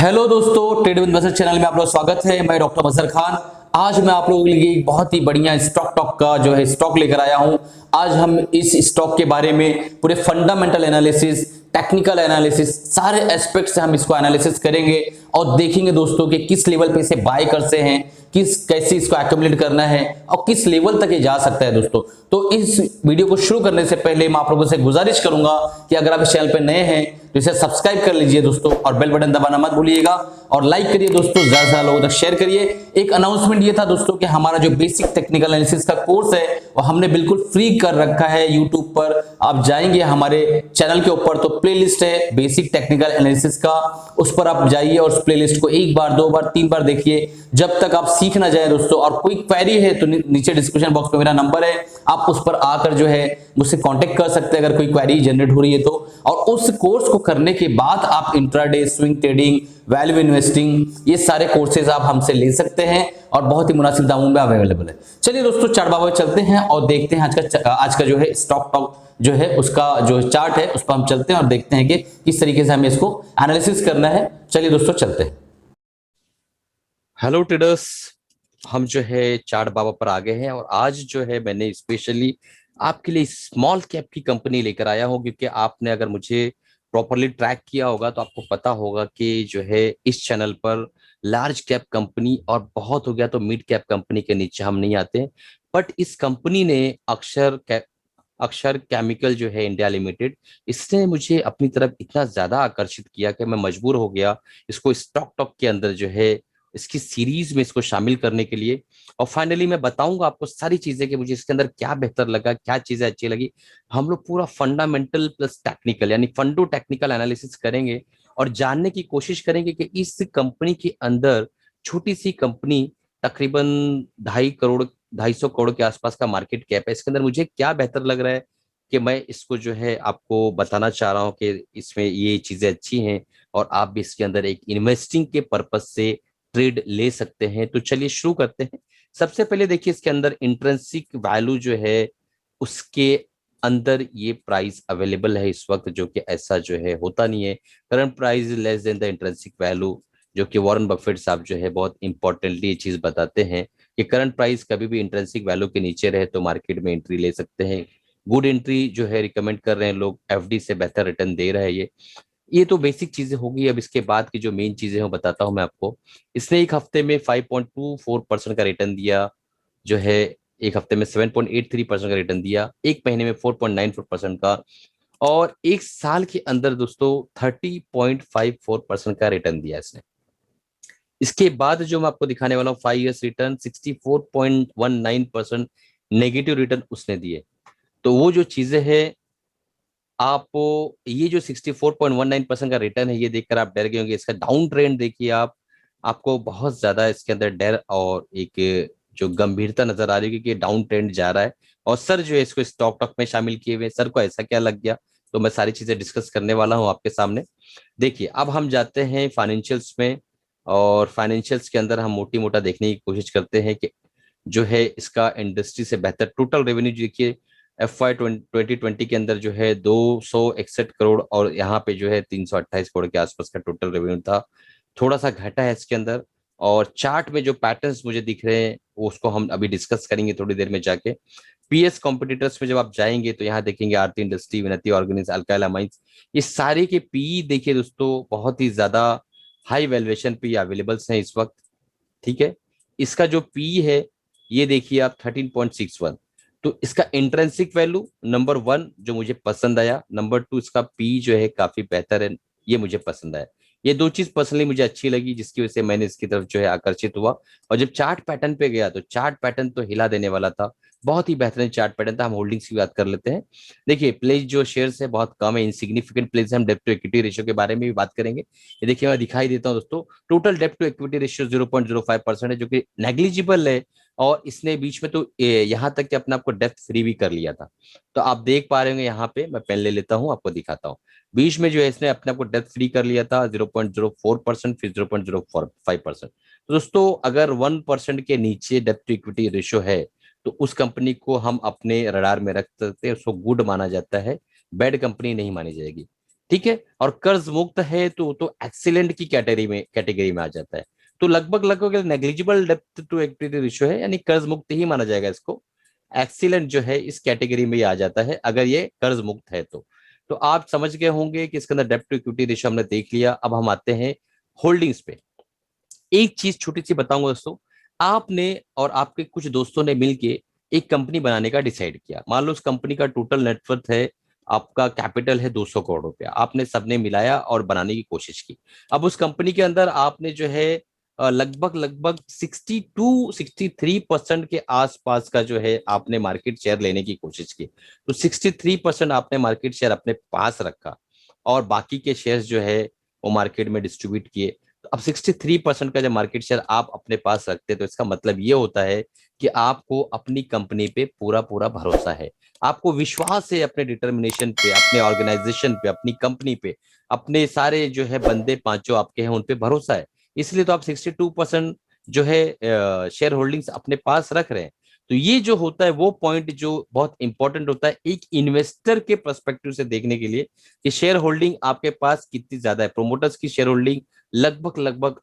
Hello दोस्तों, trade with Mazhar channel में आप लोग स्वागत है। मैं डॉक्टर मजहर खान। आज मैं आप लोगों के लिए एक बहुत ही बढ़िया स्टॉक टॉक का स्टॉक लेकर आया हूं। आज हम इस स्टॉक के बारे में पूरे फंडामेंटल एनालिसिस, टेक्निकल एनालिसिस, सारे एस्पेक्ट से हम इसको एनालिसिस करेंगे और देखेंगे दोस्तों कि किस लेवल पे इसे बाय करते हैं, कैसे इसको एक्यूमुलेट करना है और किस लेवल तक ये जा सकता है दोस्तों। तो इस वीडियो को शुरू करने से पहले मैं आप लोगों से गुजारिश करूंगा कि अगर आप इस चैनल पे नए हैं तो इसे सब्सक्राइब कर लीजिए दोस्तों, और बेल बटन दबाना मत भूलिएगा और लाइक करिए दोस्तों, ज्यादा से ज्यादा लोगों तक शेयर करिए। एक अनाउंसमेंट ये था दोस्तों कि हमारा जो बेसिक टेक्निकल एनालिसिस का कोर्स है वो हमने बिल्कुल फ्री कर रखा है यूट्यूब पर। आप जाएंगे हमारे चैनल के ऊपर तो प्लेलिस्ट है बेसिक टेक्निकल एनालिसिस का, उस पर आप जाइए और उस प्लेलिस्ट को एक बार, दो बार, तीन बार देखिए जब तक आप सीख ना जाए दोस्तों। और कोई क्वेरी है तो नीचे डिस्क्रिप्शन बॉक्स में मेरा नंबर है, आप उस पर आकर मुझसे कांटेक्ट कर सकते हैं अगर कोई क्वेरी जनरेट हो रही है तो। और उस कोर्स को करने के बाद आप intraday, swing trading, value investing, ये सारे कोर्सेज आप हमसे ले सकते हैं और बहुत ही मुनासिब दामों में अवेलेबल है। चलिए दोस्तों, चार्ट बाबा चलते हैं और देखते हैं आज का स्टॉक टॉक उसका चार्ट है उस पर हम चलते हैं और देखते हैं कि किस तरीके से हमें इसको एनालिसिस करना है। चलिए दोस्तों चलते हैं। हेलो ट्रेडर्स, हम चार्ट बाबा पर आ गए हैं और आज मैंने स्पेशली आपके लिए स्मॉल कैप की कंपनी लेकर आया हूं, क्योंकि आपने अगर मुझे प्रॉपरली ट्रैक किया होगा तो आपको पता होगा कि इस चैनल पर लार्ज कैप कंपनी और बहुत हो गया तो मिड कैप कंपनी के नीचे हम नहीं आते। बट इस कंपनी ने अक्षर केमिकल इंडिया लिमिटेड, इसने मुझे अपनी तरफ इतना ज्यादा आकर्षित किया कि मैं मजबूर हो गया इसको स्टॉक टॉक के अंदर इसकी सीरीज में इसको शामिल करने के लिए। और फाइनली मैं बताऊंगा आपको सारी चीजें कि मुझे इसके अंदर क्या बेहतर लगा, क्या चीजें अच्छी लगी। हम लोग पूरा फंडामेंटल प्लस टेक्निकल यानी फंडो टेक्निकल एनालिसिस करेंगे और जानने की कोशिश करेंगे कि इस कंपनी के अंदर, छोटी सी कंपनी, तकरीबन 2.5 करोड़ 250 करोड़ के आसपास का मार्केट कैप है, इसके अंदर मुझे क्या बेहतर लग रहा है कि मैं इसको आपको बताना चाह रहा हूँ कि इसमें ये चीजें अच्छी हैं और आप भी इसके अंदर एक इन्वेस्टिंग के पर्पज से ट्रेड ले सकते हैं। तो चलिए शुरू करते हैं। सबसे पहले देखिए, इसके अंदर इंट्रिंसिक वैल्यू उसके अंदर ये प्राइस अवेलेबल है इस वक्त, जो कि ऐसा होता नहीं है। Current price less than the intrinsic value, जो कि वॉरेन बफेट साहब बहुत इंपॉर्टेंटली ये चीज बताते हैं कि करंट प्राइस कभी भी इंट्रिंसिक वैल्यू के नीचे रहे तो मार्केट में एंट्री ले सकते हैं। गुड एंट्री रिकमेंड कर रहे हैं लोग, एफडी से बेहतर रिटर्न दे रहा है ये तो बेसिक चीजें होगी। अब इसके बाद की जो मेन चीजें हैं बताता हूं मैं आपको। इसने एक हफ्ते में 5.24% का रिटर्न दिया, एक हफ्ते में 7.83% का रिटर्न दिया, एक महीने में 4.94% का, और एक साल के अंदर दोस्तों 30.54% का रिटर्न दिया इसने। इसके बाद जो मैं आपको दिखाने वाला हूँ 5 ईयर्स रिटर्न 64.19% नेगेटिव रिटर्न उसने दिए। तो वो जो चीजें हैं, आप ये जो 64.19% का रिटर्न है ये देखकर आप डर गए होंगे। इसका डाउन ट्रेंड देखिए आप, आपको बहुत ज्यादा इसके अंदर डर और एक जो गंभीरता नजर आ रही है कि डाउन ट्रेंड जा रहा है। और सर इसको स्टॉक टॉक में शामिल किए हुए, सर को ऐसा क्या लग गया, तो मैं सारी चीजें डिस्कस करने वाला हूं आपके सामने। देखिए, अब हम जाते हैं फाइनेंशियल्स में, और फाइनेंशियल्स के अंदर हम मोटी मोटा देखने की कोशिश करते हैं कि इसका इंडस्ट्री से बेहतर टोटल रेवेन्यू देखिए। FY 2020 के अंदर 261 करोड़ और यहाँ पे 328 करोड़ के आसपास का टोटल रेवेन्यू था। थोड़ा सा घटा है इसके अंदर। और चार्ट में जो पैटर्न्स मुझे दिख रहे हैं वो उसको हम अभी डिस्कस करेंगे थोड़ी देर में जाके। पीएस कॉम्पिटिटर्स में जब आप जाएंगे तो यहाँ देखेंगे आरती इंडस्ट्री, विनती ऑर्गेनिक्स, अल्काइल अमाइंस, ये सारे के पी देखिए दोस्तों बहुत ही ज्यादा हाई वैल्यूएशन पे अवेलेबल हैं इस वक्त। ठीक है, इसका जो पी है ये देखिए आप 13.61। तो इसका इंट्रेंसिक वैल्यू नंबर 1 जो मुझे पसंद आया, नंबर 2 इसका पी काफी बेहतर है, ये मुझे पसंद आया। ये दो चीज पर्सनली मुझे अच्छी लगी जिसकी वजह से मैंने इसकी तरफ आकर्षित हुआ। और जब चार्ट पैटर्न पे गया तो चार्ट पैटर्न तो हिला देने वाला था, बहुत ही बेहतरीन चार्ट पैटर्न था। हम होल्डिंग्स की बात कर लेते हैं। देखिए, प्लेस जो शेयर्स है बहुत कम है, इनसिग्निफिकेंट प्लेस है। हम डेब्ट टू इक्विटी रेशियो के बारे में भी बात करेंगे। ये देखिए मैं दिखाई देता हूं दोस्तों, टोटल डेब्ट टू इक्विटी रेशियो 0.05% है, जो कि नेग्लिजिबल है। और इसने बीच में तो यहाँ तक कि अपने आपको डेप्थ फ्री भी कर लिया था। तो आप देख पा रहे होंगे, यहाँ पे मैं पेन ले लेता हूँ आपको दिखाता हूँ। बीच में इसने अपने आपको डेप्थ फ्री कर लिया था 0.04%, फिर 0.05%। तो दोस्तों अगर 1% के नीचे डेप्थ टू इक्विटी रेशियो है तो उस कंपनी को हम अपने रडार में रख सकते हैं, उसको गुड माना जाता है, बैड कंपनी नहीं मानी जाएगी। ठीक है, और कर्ज मुक्त है तो एक्सीलेंट की कैटेगरी में आ जाता है। तो लगभग लगभग नेग्लिजिबल डेब्ट टू इक्विटी रेशियो है, यानी कर्ज मुक्त ही माना जाएगा इसको। एक्सीलेंट जो है इस कैटेगरी में ही आ जाता है अगर ये कर्ज मुक्त है तो आप समझ गए होंगे कि इसके अंदर डेब्ट टू इक्विटी रेशियो हमने देख लिया। अब हम आते हैं होल्डिंग्स पे। एक चीज छोटी सी बताऊंगा दोस्तों, आपने और आपके कुछ दोस्तों ने मिलके एक कंपनी बनाने का डिसाइड किया। मान लो उस कंपनी का टोटल नेटवर्थ है, आपका कैपिटल है 200 करोड़ रुपया, आपने सबने मिलाया और बनाने की कोशिश की। अब उस कंपनी के अंदर आपने जो है लगभग लगभग 62-63% के आसपास का जो है आपने मार्केट शेयर लेने की कोशिश की। तो 63% आपने मार्केट शेयर अपने पास रखा और बाकी के शेयर्स जो है वो मार्केट में डिस्ट्रीब्यूट किए। तो अब 63% का जब मार्केट शेयर आप अपने पास रखते हैं तो इसका मतलब ये होता है कि आपको अपनी कंपनी पे पूरा पूरा भरोसा है, आपको विश्वास है अपने डिटर्मिनेशन पे, अपने ऑर्गेनाइजेशन पे, अपनी कंपनी पे, अपने सारे जो है बंदे पांचों आपके हैं उन पे भरोसा है। इसलिए तो आप 62% जो है शेयर होल्डिंग्स अपने पास रख रहे हैं। तो ये जो होता है वो पॉइंट जो बहुत इंपॉर्टेंट होता है एक इन्वेस्टर के पर्सपेक्टिव से देखने के लिए कि शेयर होल्डिंग आपके पास कितनी ज्यादा है। प्रोमोटर्स की शेयर होल्डिंग लगभग लगभग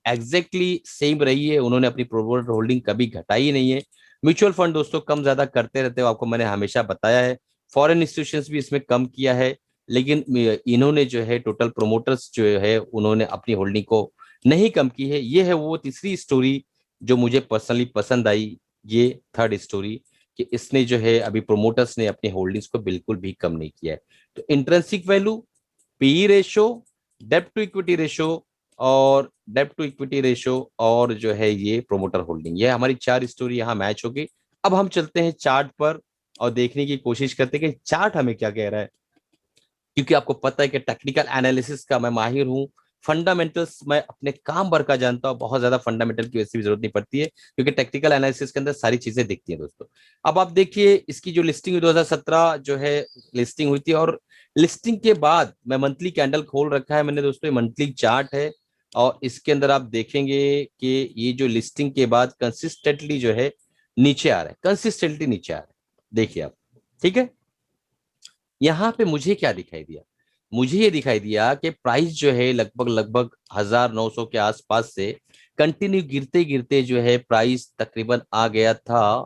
एग्जैक्टली सेम रही है, उन्होंने अपनी प्रोमोटर होल्डिंग कभी घटाई नहीं है। म्यूचुअल फंड दोस्तों कम ज्यादा करते रहते हो, आपको मैंने हमेशा बताया है। फॉरेन इंस्टीट्यूशंस भी इसमें कम किया है, लेकिन इन्होंने जो है टोटल प्रोमोटर्स जो है उन्होंने अपनी होल्डिंग को नहीं कम की है। ये है वो तीसरी स्टोरी जो मुझे पर्सनली पसंद आई। ये थर्ड स्टोरी कि इसने जो है अभी प्रोमोटर्स ने अपनी होल्डिंग्स को बिल्कुल भी कम नहीं किया है। तो इंट्रिंसिक वैल्यू, पीई रेशो, डेब्ट टू इक्विटी रेशो और डेब्ट टू इक्विटी रेशो और जो है ये प्रोमोटर होल्डिंग, ये हमारी चार स्टोरी यहाँ मैच होगी। अब हम चलते हैं चार्ट पर और देखने की कोशिश करते हैं कि चार्ट हमें क्या कह रहा है, क्योंकि आपको पता है कि टेक्निकल एनालिसिस का मैं माहिर हूं। फंडामेंटल्स मैं अपने काम भर का जानता हूं, बहुत ज्यादा फंडामेंटल की वैसे भी जरूरत नहीं पड़ती है क्योंकि टेक्निकल एनालिसिस के अंदर सारी चीजें दिखती हैं दोस्तों। अब आप देखिए इसकी जो लिस्टिंग हुई 2017 जो है लिस्टिंग हुई थी, और लिस्टिंग के बाद मैं मंथली कैंडल खोल रखा है मैंने दोस्तों, ये मंथली चार्ट है। और इसके अंदर आप देखेंगे कि ये जो लिस्टिंग के बाद कंसिस्टेंटली जो है नीचे आ रहा है, कंसिस्टेंटली नीचे आ रहा है, देखिए आप। ठीक है, यहां पे मुझे क्या दिखाई दिया, मुझे ये दिखाई दिया कि प्राइस जो है लगभग लगभग 1900 के आसपास से कंटिन्यू गिरते गिरते जो है प्राइस तकरीबन आ गया था,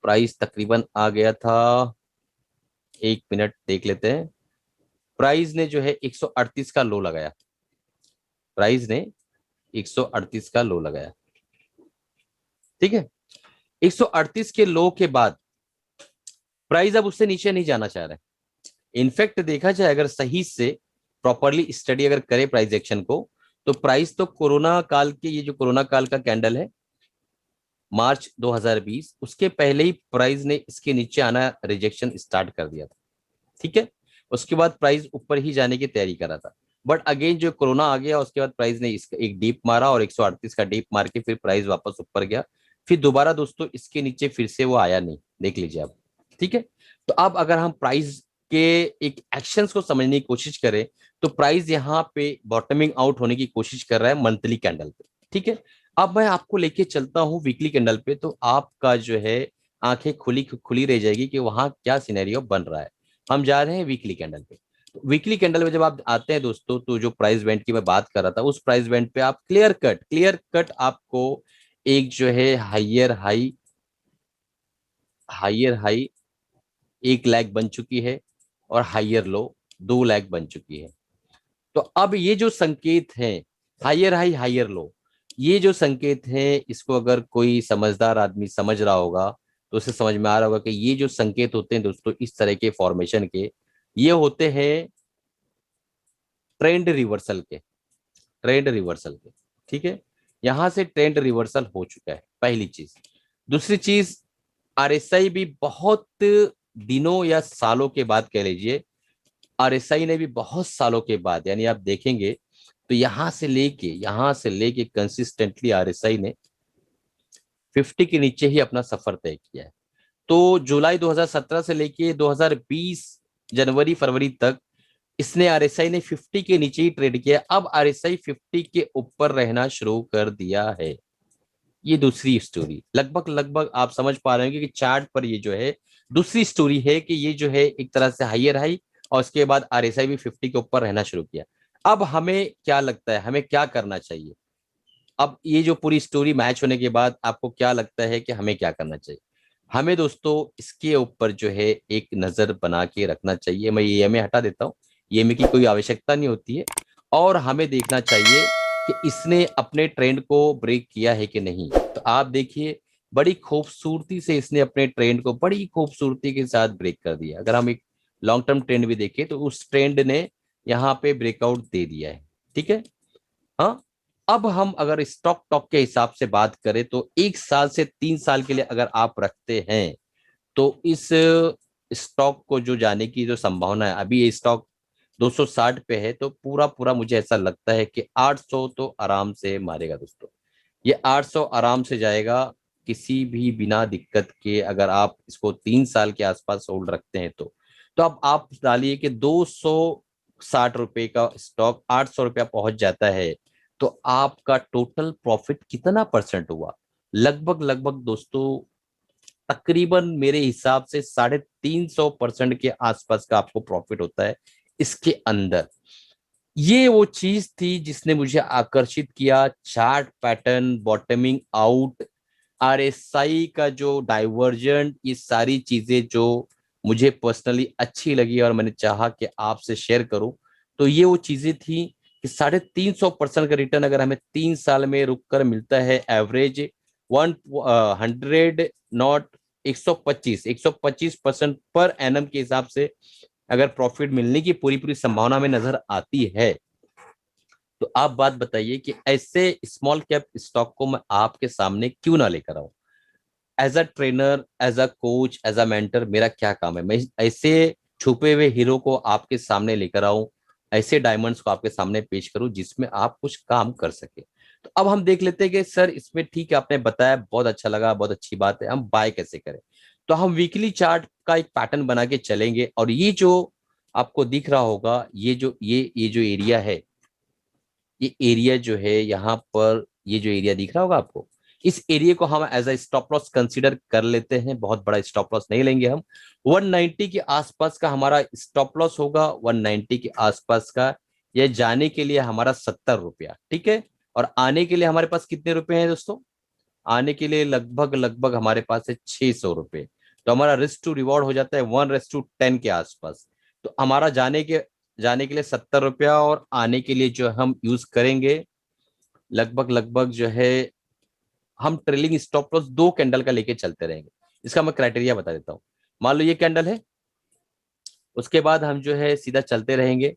प्राइस तकरीबन आ गया था, एक मिनट देख लेते हैं। प्राइस ने जो है 138 का लो लगाया, प्राइस ने 138 का लो लगाया। ठीक है, 138 के लो के बाद प्राइस अब उससे नीचे नहीं जाना चाह रहा है। इनफैक्ट देखा जाए अगर सही से प्रॉपरली स्टडी अगर करे प्राइस एक्शन को, तो प्राइस तो कोरोना काल के, ये जो कोरोना काल का कैंडल है मार्च 2020, उसके पहले ही प्राइस ने इसके नीचे आना रिजेक्शन स्टार्ट कर दिया था। ठीक है, उसके बाद प्राइस ऊपर ही जाने की तैयारी कर रहा था, बट अगेन जो कोरोना आ गया उसके बाद प्राइस ने इसका एक डीप मारा और 138 का डीप मार के फिर प्राइस वापस ऊपर गया। फिर दोबारा दोस्तों इसके नीचे फिर से वो आया नहीं, देख लीजिए आप। ठीक है, तो अब अगर हम प्राइस के एक एक्शंस को समझने की कोशिश करें तो प्राइस यहाँ पे बॉटमिंग आउट होने की कोशिश कर रहा है मंथली कैंडल पे। ठीक है, अब मैं आपको लेके चलता हूँ वीकली कैंडल पे, तो आपका जो है आंखें खुली खुली रह जाएगी कि वहां क्या सिनेरियो बन रहा है। हम जा रहे हैं वीकली कैंडल पे। तो वीकली कैंडल में जब आप आते हैं दोस्तों, तो जो प्राइस बैंड की मैं बात कर रहा था उस प्राइस बैंड पे आप क्लियर कट आपको एक जो है हाइयर हाई 1 लाख बन चुकी है और हाइयर लो 2 लाख बन चुकी है। तो अब ये जो संकेत है हाइयर हाई हाइयर लो, ये जो संकेत है इसको अगर कोई समझदार आदमी समझ रहा होगा तो उसे समझ में आ रहा होगा कि ये जो संकेत होते हैं दोस्तों इस तरह के फॉर्मेशन के, ये होते हैं ट्रेंड रिवर्सल के, ट्रेंड रिवर्सल के। ठीक है, यहां से ट्रेंड रिवर्सल हो चुका है, पहली चीज। दूसरी चीज, आरएसआई भी बहुत दिनों या सालों के बाद कह लीजिए, आरएसआई ने भी बहुत सालों के बाद, यानी आप देखेंगे तो यहां से लेके कंसिस्टेंटली आरएसआई ने 50 के नीचे ही अपना सफर तय किया है। तो जुलाई 2017 से लेके 2020 जनवरी फरवरी तक इसने आरएसआई ने 50 के नीचे ही ट्रेड किया। अब आरएसआई 50 के ऊपर रहना शुरू कर दिया है। ये दूसरी स्टोरी, लगभग लगभग आप समझ पा रहे होंगे कि चार्ट पर ये जो है दूसरी स्टोरी है कि ये जो है एक तरह से हाइयर हाई और उसके बाद RSI भी 50 के ऊपर रहना शुरू किया। अब हमें क्या लगता है, हमें क्या करना चाहिए? अब ये जो पूरी स्टोरी मैच होने के बाद आपको क्या लगता है कि हमें क्या करना चाहिए? हमें दोस्तों इसके ऊपर जो है एक नजर बना के रखना चाहिए। मैं EMA हटा देता हूँ, EMA की कोई आवश्यकता नहीं होती है। और हमें देखना चाहिए कि इसने अपने ट्रेंड को ब्रेक किया है कि नहीं। तो आप देखिए, बड़ी खूबसूरती से इसने अपने ट्रेंड को बड़ी खूबसूरती के साथ ब्रेक कर दिया। अगर हम एक लॉन्ग टर्म ट्रेंड भी देखें तो उस ट्रेंड ने यहाँ पे ब्रेकआउट दे दिया है। ठीक है। हाँ, अब हम अगर स्टॉक टॉक के हिसाब से बात करें तो 1 साल से 3 साल के लिए अगर आप रखते हैं तो इस स्टॉक को जो जाने की जो संभावना है, अभी ये स्टॉक 260 पे है, तो पूरा पूरा मुझे ऐसा लगता है कि 800 तो आराम से मारेगा दोस्तों। ये 800 आराम से जाएगा किसी भी बिना दिक्कत के, अगर आप इसको 3 साल के आसपास होल्ड रखते हैं तो अब आप डालिए कि 260 रुपए का स्टॉक 800 रुपया पहुंच जाता है, तो आपका टोटल प्रॉफिट कितना परसेंट हुआ? लगभग लगभग दोस्तों तकरीबन मेरे हिसाब से 350% के आसपास का आपको प्रॉफिट होता है इसके अंदर। ये वो चीज थी जिसने मुझे आकर्षित किया। Chart pattern, bottoming out, RSI का जो डाइवर्जेंट, ये सारी चीजें जो मुझे पर्सनली अच्छी लगी और मैंने चाहा कि आपसे शेयर करूं, तो ये वो चीजें थी कि 350% का रिटर्न अगर हमें 3 साल में रुक कर मिलता है, एवरेज 100 नॉट 125% पर एनम के हिसाब से अगर प्रॉफिट मिलने की पूरी पूरी संभावना में नजर आती है, तो आप बात बताइए कि ऐसे स्मॉल कैप स्टॉक को मैं आपके सामने क्यों ना लेकर आऊं? As a trainer, as a coach, as a mentor, मेरा क्या काम है? मैं ऐसे छुपे हुए हीरो को आपके सामने लेकर आऊं, ऐसे डायमंड्स को आपके सामने पेश करूं जिसमें आप कुछ काम कर सके। तो अब हम देख लेते हैं कि सर इसमें ठीक है, आपने बताया, बहुत अच्छा लगा, बहुत अच्छी बात है, हम बाय कैसे करें? तो हम वीकली चार्ट का एक पैटर्न बना के चलेंगे, और ये जो आपको दिख रहा होगा, ये जो एरिया है, ये एरिया जो है यहाँ पर, ये जो एरिया दिख रहा होगा आपको, इस एरिया को हम as a stop loss consider कर लेते हैं। बहुत बड़ा स्टॉप लॉस नहीं लेंगे हम। 190 के आसपास का हमारा स्टॉप लॉस होगा, 190 के आसपास का। यह जाने के लिए हमारा 70 रुपया, ठीक है। और आने के लिए हमारे पास कितने रुपए हैं दोस्तों? आने के लिए लगभग लगभग हमारे पास है 600 रुपए। तो हमारा रिस्क टू रिवॉर्ड हो जाता है 1:10 के आसपास। तो हमारा जाने के लिए 70 रुपया, और आने के लिए जो हम यूज करेंगे लगभग लगभग जो है, हम ट्रेलिंग स्टॉप लॉस 2 कैंडल का लेके चलते रहेंगे। इसका मैं क्राइटेरिया बता देता हूँ। मान लो ये कैंडल है, उसके बाद हम जो है सीधा चलते रहेंगे,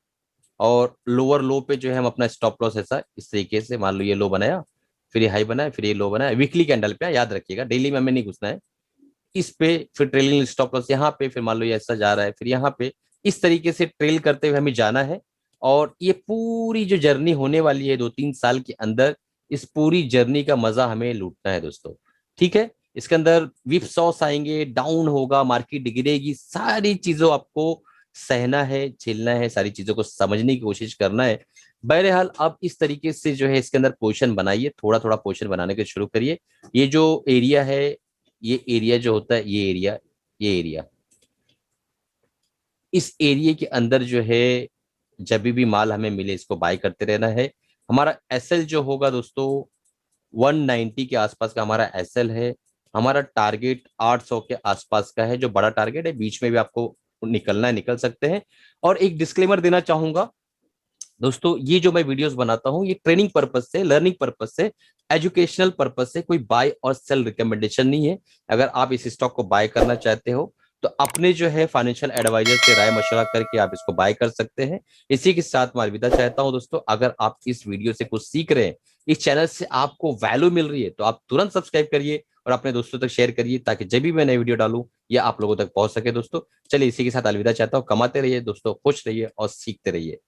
और लोअर लो पे जो है हम अपना स्टॉप लॉस ऐसा इस तरीके से, मान लो ये लो बनाया, फिर ये हाई बनाया, फिर ये लो बनाया, वीकली कैंडल पे, याद रखिएगा, डेली में हमें नहीं घुसना है। इस पे फिर ट्रेलिंग स्टॉप लॉस यहाँ पे, फिर मान लो ये ऐसा जा रहा है, फिर यहाँ पे, इस तरीके से ट्रेल करते हुए हमें जाना है। और ये पूरी जो जर्नी होने वाली है 2-3 साल के अंदर, इस पूरी जर्नी का मजा हमें लूटना है दोस्तों। ठीक है। इसके अंदर विप सॉस आएंगे, डाउन होगा, मार्केट गिरेगी, सारी चीजों आपको सहना है, झेलना है, सारी चीजों को समझने की कोशिश करना है। बहरहाल अब इस तरीके से जो है इसके अंदर पोजीशन बनाइए, थोड़ा थोड़ा पोजीशन बनाने के शुरू करिए। ये जो एरिया है, ये एरिया जो होता है, ये एरिया, इस एरिया के अंदर जो है जब भी माल हमें मिले इसको बाय करते रहना है। हमारा एसएल जो होगा दोस्तों 190 के आसपास का हमारा एसएल है। हमारा टारगेट 800 के आसपास का है, जो बड़ा टारगेट है। बीच में भी आपको निकलना है, निकल सकते हैं। और एक डिस्क्लेमर देना चाहूंगा दोस्तों, ये जो मैं वीडियोस बनाता हूं ये ट्रेनिंग पर्पज से, लर्निंग पर्पज से, एजुकेशनल पर्पज से, कोई बाय और सेल रिकमेंडेशन नहीं है। अगर आप इस स्टॉक को बाय करना चाहते हो तो अपने जो है फाइनेंशियल एडवाइजर से राय मशवरा करके आप इसको बाय कर सकते हैं। इसी के साथ मैं अलविदा चाहता हूं दोस्तों। अगर आप इस वीडियो से कुछ सीख रहे हैं, इस चैनल से आपको वैल्यू मिल रही है, तो आप तुरंत सब्सक्राइब करिए और अपने दोस्तों तक शेयर करिए, ताकि जब भी मैं नई वीडियो डालूं ये आप लोगों तक पहुंच सके दोस्तों। चलिए इसी के साथ अलविदा चाहता हूं। कमाते रहिए दोस्तों, खुश रहिए और सीखते रहिए।